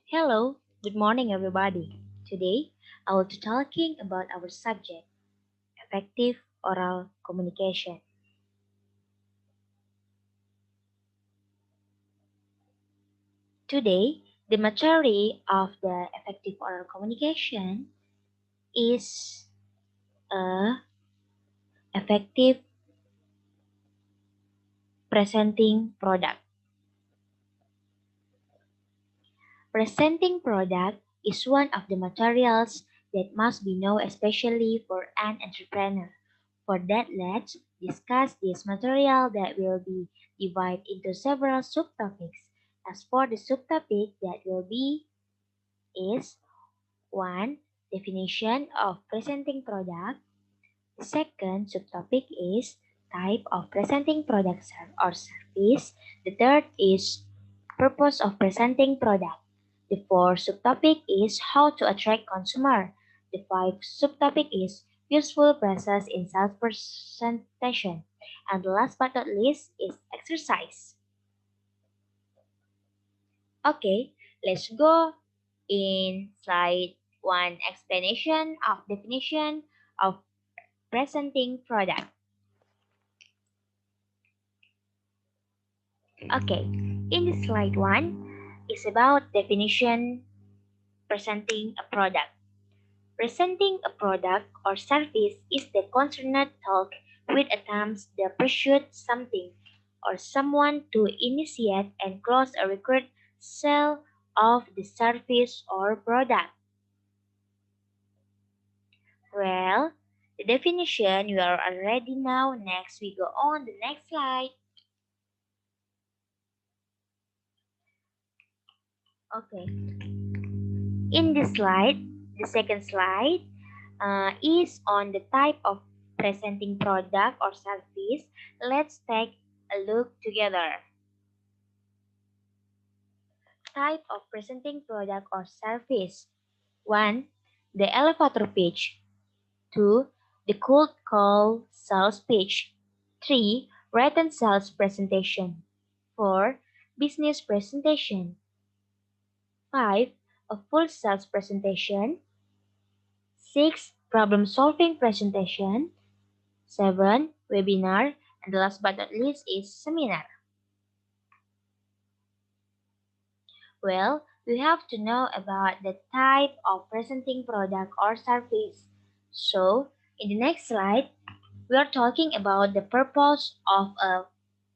Hello, good morning everybody. Today I will be talking about our subject, effective oral communication. Today, the majority of the effective oral communication is a effective presenting product. Presenting product is one of the materials that must be known especially for an entrepreneur. For that, let's discuss this material that will be divided into several subtopics. As for the subtopic that will be is 1. Definition of presenting product. The second subtopic is type of presenting product or service. The third is purpose of presenting product. The fourth subtopic is how to attract consumer. The fifth subtopic is useful process in sales presentation. And the last but not least is exercise. Okay, let's go in slide 1 explanation of definition of presenting product. Okay, in the slide 1 is about definition presenting a product. Presenting a product or service is the concerned talk with attempts to pursuit something or someone to initiate and close a required sale of the service or product. Well, the definition you are already now. Next, we go on the next slide. Okay, in this slide, the second slide is on the type of presenting product or service. Let's take a look together. Type of presenting product or service. 1. The elevator pitch. 2. The cold call sales pitch. 3. Written sales presentation. 4. Business presentation. 5. A full sales presentation. 6. Problem solving presentation. 7. Webinar. And the last but not least is seminar. Well, we have to know about the type of presenting product or service. So, in the next slide, we are talking about the purpose of a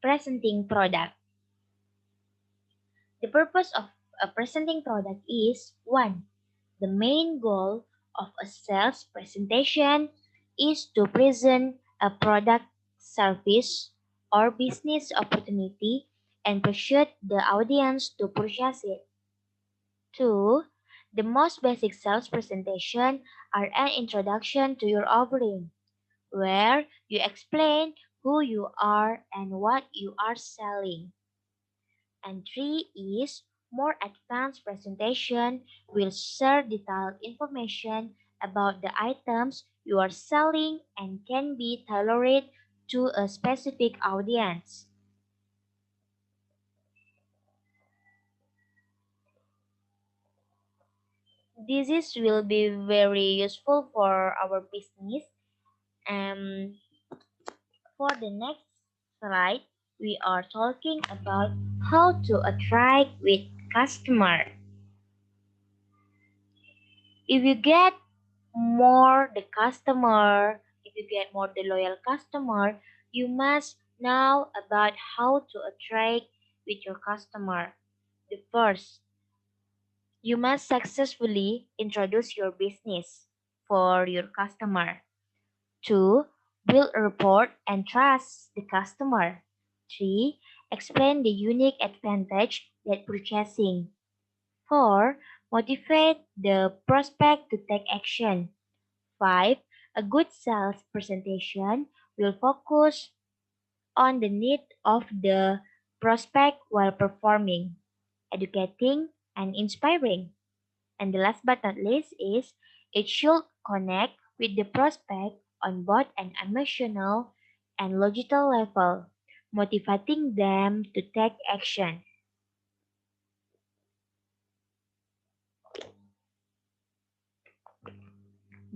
presenting product. The purpose of a presenting product is 1. The main goal of a sales presentation is to present a product, service, or business opportunity and persuade the audience to purchase it. 2. The most basic sales presentation are an introduction to your offering, where you explain who you are and what you are selling. And 3 is more advanced presentation will share detailed information about the items you are selling and can be tailored to a specific audience. Will be very useful for our business. For the next slide, we are talking about how to attract with customer. If you get more the customer, if you get more the loyal customer, you must know about how to attract with your customer. The first, you must successfully introduce your business for your customer. 2. Build a rapport and trust the customer. 3. Explain the unique advantage that purchasing. 4. Motivate the prospect to take action. 5. A good sales presentation will focus on the need of the prospect while performing, educating, and inspiring. And the last but not least is it should connect with the prospect on both an emotional and logical level, motivating them to take action.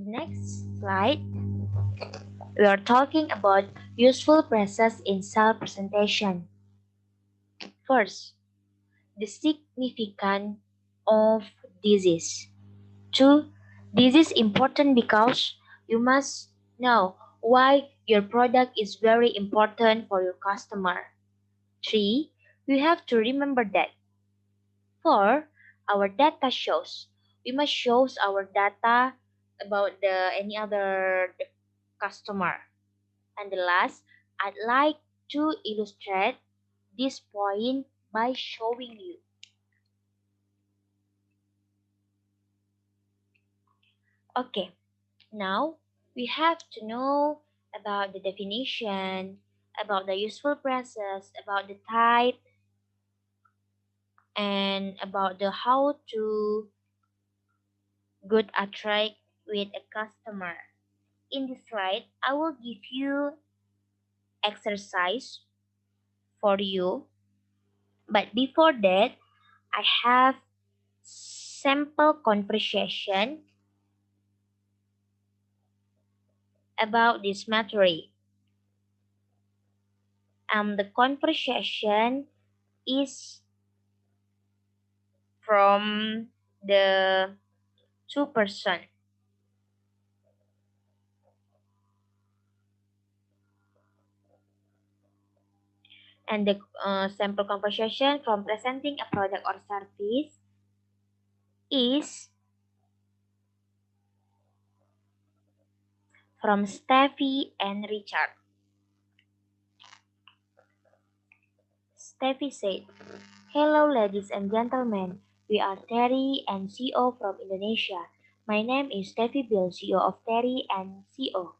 Next slide, we are talking about useful phrases in self-presentation. First, the significance of disease. 2. This is important because you must know why your product is very important for your customer. 3. You have to remember that. 4. Our data shows. We must show our data about the any other customer. And the last, I'd like to illustrate this point by showing you. Okay, now we have to know about the definition, about the useful phrases, about the type, and about the how to good attract with a customer. In this slide, I will give you exercise for you. But before that, I have sample conversation about this material. The conversation is from the two-person, and the sample conversation from presenting a product or service is from Steffi and Richard. Steffi said, "Hello ladies and gentlemen, we are Terry and CO from Indonesia. My name is Steffi Bill, CEO of Terry and CO.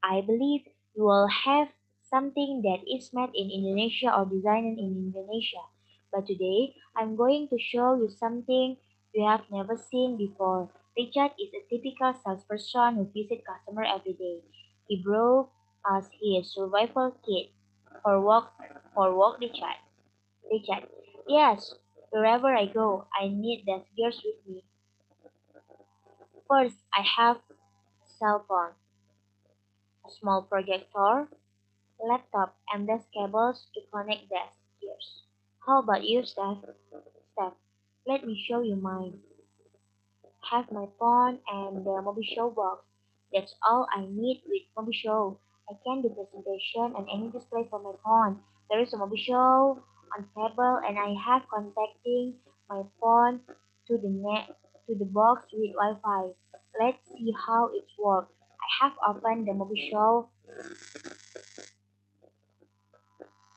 I believe you will have something that is made in Indonesia or designed in Indonesia. But today, I'm going to show you something you have never seen before. Richard is a typical salesperson who visits customers every day. He brought us his survival kit for work, Richard. Richard, yes, wherever I go, I need that gears with me. First, I have cell phone, a small projector, laptop, and desk cables to connect desk gears. How about you, Steph? Steph, let me show you mine. Have my phone and the Mobishow box. That's all I need with Mobishow. I can do presentation and any display from my phone. There is a Mobishow on table and I have contacting my phone to the net to the box with Wi-Fi. Let's see how it works. I have opened the Mobishow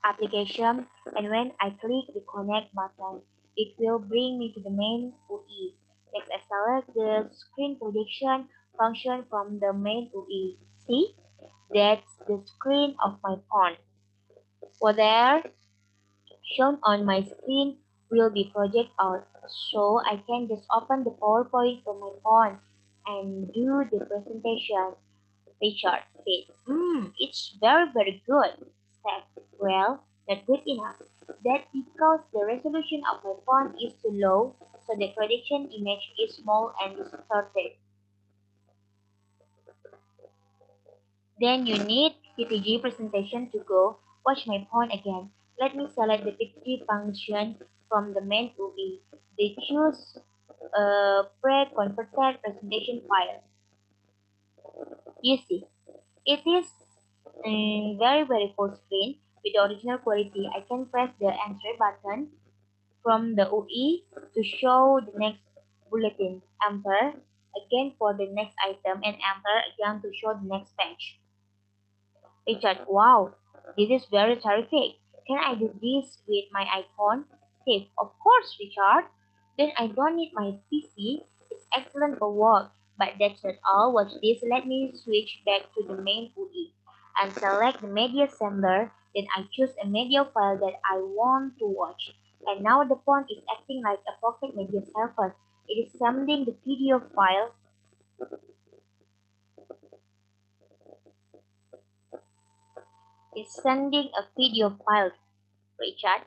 application, and when I click the connect button, it will bring me to the main UI. Next, I select the screen projection function from the main UI. See, that's the screen of my phone. For there, shown on my screen will be project out, so I can just open the PowerPoint from my phone and do the presentation. Richard said, it's very good. Steph, well, not good enough. That's because the resolution of my phone is too low, so the prediction image is small and distorted. Then you need PPG presentation to go. Watch my phone again. Let me select the PPG function from the main UI. They choose a pre-converted presentation file. You see, it is very full screen with the original quality. I can press the enter button from the UI to show the next bulletin. Enter again for the next item and enter again to show the next page. Richard, wow, this is very terrific. Can I do this with my iPhone? Steve, of course, Richard. Then I don't need my PC. It's excellent for work. But that's not all. Watch this. Let me switch back to the main UI and select the media sender. Then I choose a media file that I want to watch. And now the phone is acting like a pocket media server. It is sending the video file. It's sending a video file, Richard.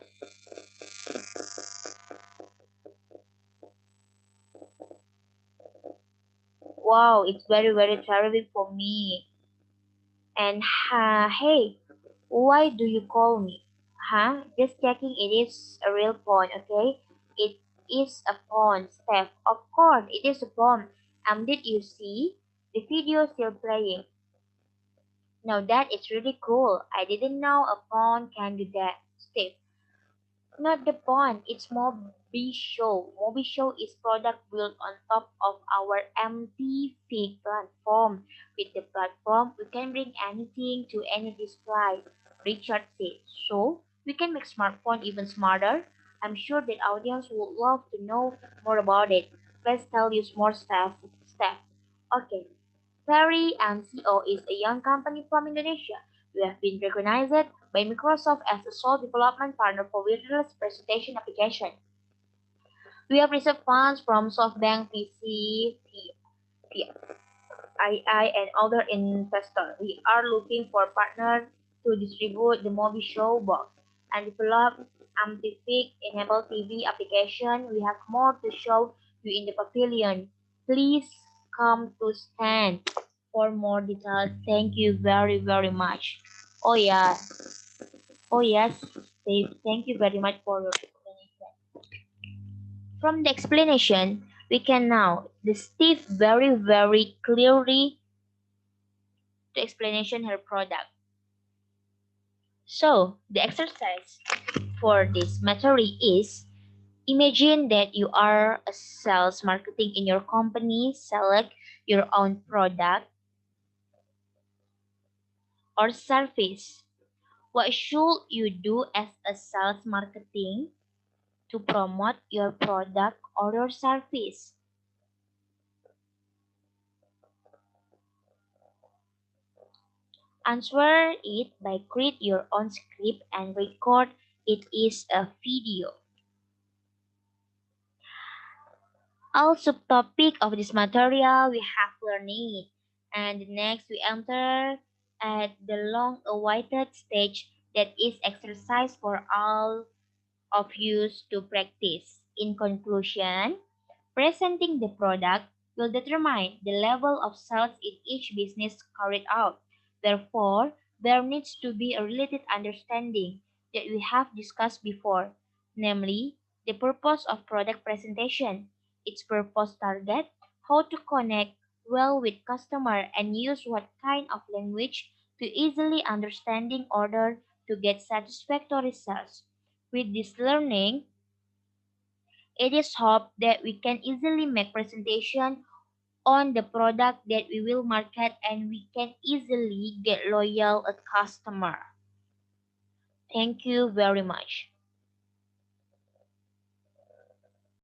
Wow, it's very terrific for me. And hey, why do you call me? Huh? Just checking it is a real phone, okay? It is a phone, Steph. Of course, it is a phone. Did you see? The video still playing. Now that is really cool. I didn't know a phone can do that. Steph, not the point, it's Mobi Show. Mobi Show is product built on top of our empty fake platform. With the platform, we can bring anything to any display. Richard said, so we can make smartphone even smarter. I'm sure that audience would love to know more about it. Let's tell you more stuff. Okay, Terry MCO is a young company from Indonesia. We have been recognized by Microsoft as a sole development partner for wireless presentation application. We have received funds from SoftBank, PII, and other investors. We are looking for partners to distribute the Mobi Show box and develop Amplific enabled TV application. We have more to show you in the pavilion. Please come to stand for more details. Thank you very much. Oh yeah. Oh yes, Dave. Thank you very much for your explanation. From the explanation, we can now the Steve very clearly to explanation her product. So the exercise for this material is imagine that you are a sales marketing in your company, select your own product or service. What should you do as a sales marketing to promote your product or your service? Answer it by create your own script and record it is a video. All subtopic of this material we have learned, and next we enter at the long awaited stage that is exercise for all of you to practice. In conclusion, presenting the product will determine the level of sales in each business carried out. Therefore, there needs to be a related understanding that we have discussed before, namely the purpose of product presentation, its purpose target, how to connect well with customer and use what kind of language to easily understand in order to get satisfactory sales. With this learning, it is hoped that we can easily make presentation on the product that we will market and we can easily get loyal a customer. Thank you very much.